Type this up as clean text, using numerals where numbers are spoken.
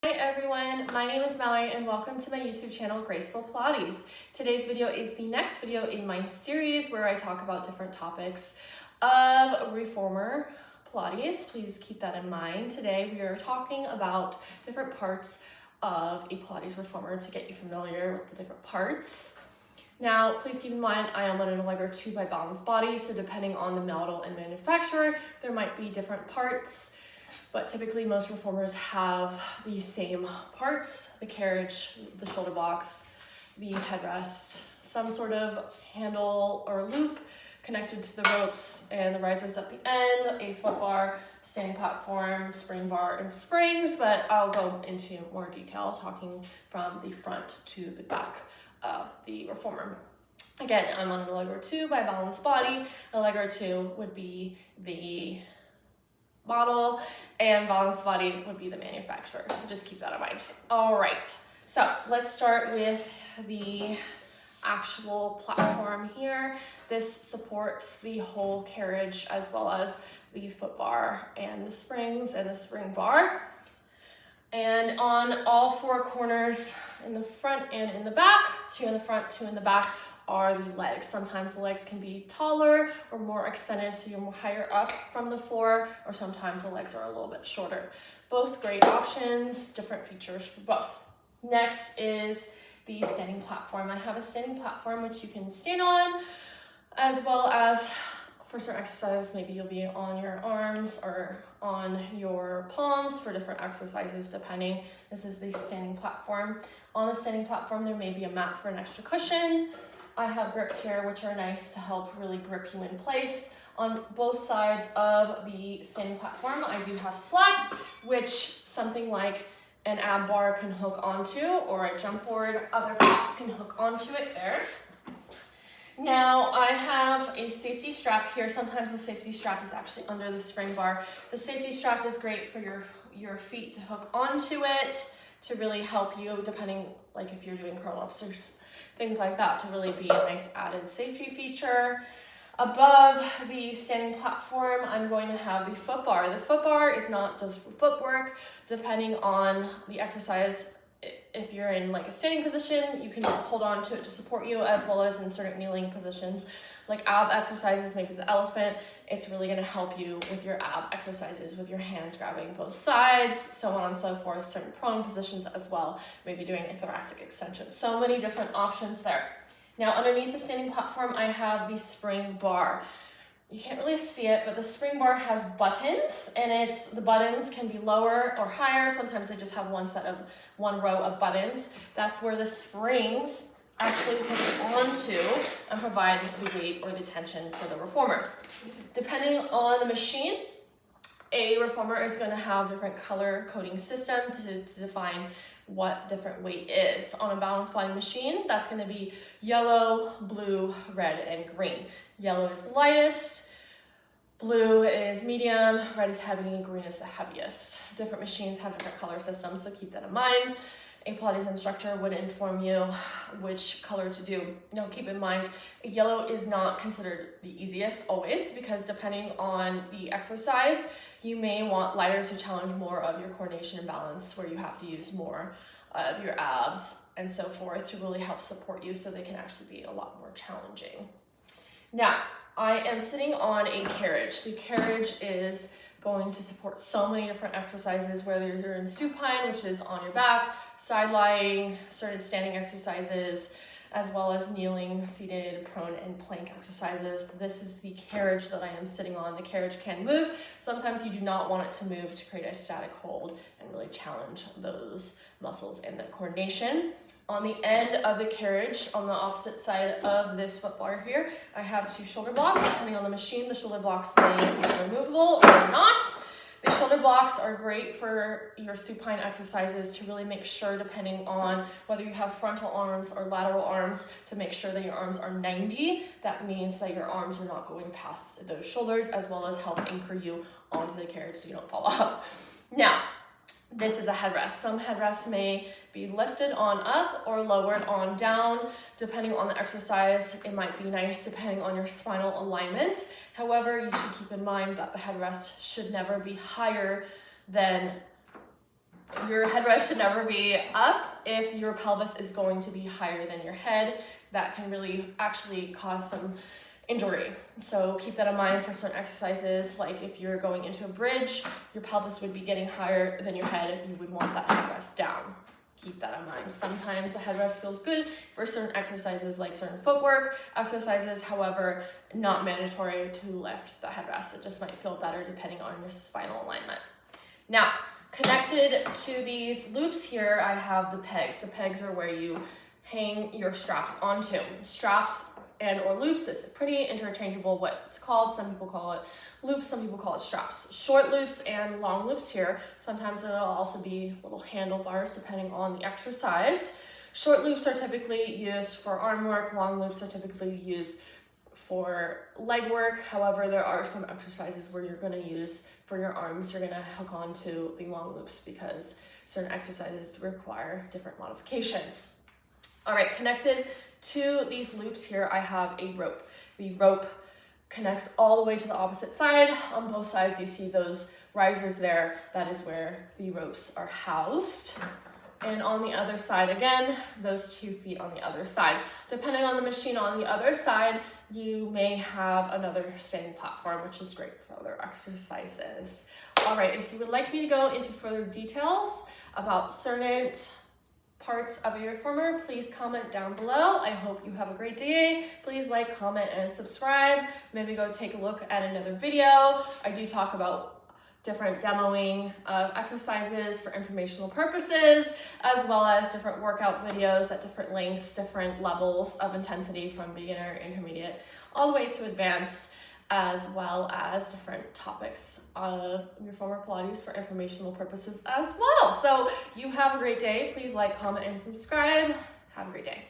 Hi everyone, my name is Mallory and welcome to my YouTube channel, Graceful Pilates. Today's video is the next video in my series where I talk about different topics of Reformer Pilates. Please keep that in mind. Today we are talking about different parts of a Pilates Reformer to get you familiar with the different parts. Now, please keep in mind, I am on an Allegro 2 by Balanced Body, so depending on the model and manufacturer, there might be different parts. But typically most reformers have the same parts: the carriage, the shoulder blocks, the headrest, some sort of handle or loop connected to the ropes, and the risers at the end, a foot bar, standing platform, spring bar, and springs, but I'll go into more detail talking from the front to the back of the reformer. Again, I'm on an Allegro 2 by Balanced Body. Allegro 2 would be the model and Balanced Body would be the manufacturer, so just keep that in mind. All right, so let's start with the actual platform here. This supports the whole carriage as well as the foot bar and the springs and the spring bar. And on all four corners, in the front and in the back, two in the front, two in the back, are the legs. Sometimes the legs can be taller or more extended, so you're more higher up from the floor, or sometimes the legs are a little bit shorter. Both great options, different features for both. Next is the standing platform. I have a standing platform which you can stand on, as well as for certain exercises, maybe you'll be on your arms or on your palms for different exercises depending. This is the standing platform. On the standing platform, there may be a mat for an extra cushion. I have grips here, which are nice to help really grip you in place. On both sides of the standing platform, I do have slats, which something like an ab bar can hook onto, or a jump board, other props can hook onto it there. Now I have a safety strap here. Sometimes the safety strap is actually under the spring bar. The safety strap is great for your feet to hook onto it, to really help you, depending, like if you're doing curl-ups or things like that, to really be a nice added safety feature. Above the standing platform, I'm going to have the foot bar. The foot bar is not just for footwork. Depending on the exercise, if you're in like a standing position, you can hold on to it to support you, as well as in certain kneeling positions. Like ab exercises, maybe the elephant, it's really gonna help you with your ab exercises, with your hands grabbing both sides, so on and so forth, certain prone positions as well, maybe doing a thoracic extension. So many different options there. Now underneath the standing platform, I have the spring bar. You can't really see it, but the spring bar has buttons, and the buttons can be lower or higher. Sometimes they just have one row of buttons. That's where the springs actually hook onto and provide the weight or the tension for the reformer. Depending on the machine, a reformer is going to have different color coding system to define what different weight is. On a Balanced Body machine, that's going to be yellow, blue, red, and green. Yellow is the lightest, blue is medium, red is heavy, and green is the heaviest. Different machines have different color systems, so keep that in mind. A Pilates instructor would inform you which color to do. Now keep in mind, yellow is not considered the easiest always, because depending on the exercise, you may want lighter to challenge more of your coordination and balance, where you have to use more of your abs and so forth to really help support you, so they can actually be a lot more challenging. Now, I am sitting on a carriage. The carriage is going to support so many different exercises, whether you're in supine, which is on your back, side lying, certain standing exercises, as well as kneeling, seated, prone, and plank exercises. This is the carriage that I am sitting on. The carriage can move. Sometimes you do not want it to move to create a static hold and really challenge those muscles and that coordination. On the end of the carriage, on the opposite side of this foot bar here, I have two shoulder blocks. Depending on the machine, the shoulder blocks may be removable or not. The shoulder blocks are great for your supine exercises to really make sure, depending on whether you have frontal arms or lateral arms, to make sure that your arms are 90. That means that your arms are not going past those shoulders, as well as help anchor you onto the carriage so you don't fall off. Now, this is a headrest. Some headrests may be lifted on up or lowered on down. Depending on the exercise, it might be nice depending on your spinal alignment. However, you should keep in mind that the headrest should never be higher than Your headrest should never be up. If your pelvis is going to be higher than your head, that can really actually cause some injury. So keep that in mind for certain exercises. Like if you're going into a bridge, your pelvis would be getting higher than your head. You would want that headrest down. Keep that in mind. Sometimes the headrest feels good for certain exercises, like certain footwork exercises. However, not mandatory to lift the headrest. It just might feel better depending on your spinal alignment. Now, connected to these loops here, I have the pegs. The pegs are where you hang your straps onto. Straps and or loops, it's pretty interchangeable what it's called. Some people call it loops, some people call it straps. Short loops and long loops here. Sometimes it'll also be little handlebars depending on the exercise. Short loops are typically used for arm work. Long loops are typically used for leg work. However, there are some exercises where you're going to use for your arms, you're going to hook on to the long loops because certain exercises require different modifications. All right, connected to these loops here, I have a rope. The rope connects all the way to the opposite side. On both sides, you see those risers there. That is where the ropes are housed. And on the other side, again, those 2 feet on the other side. Depending on the machine on the other side, you may have another standing platform, which is great for other exercises. All right, if you would like me to go into further details about certain parts of your reformer, please comment down below. I hope you have a great day. Please like, comment, and subscribe. Maybe go take a look at another video. I do talk about different demoing of exercises for informational purposes, as well as different workout videos at different lengths, different levels of intensity from beginner, intermediate, all the way to advanced, as well as different topics of reformer Pilates for informational purposes as well. So you have a great day. Please like, comment, and subscribe. Have a great day.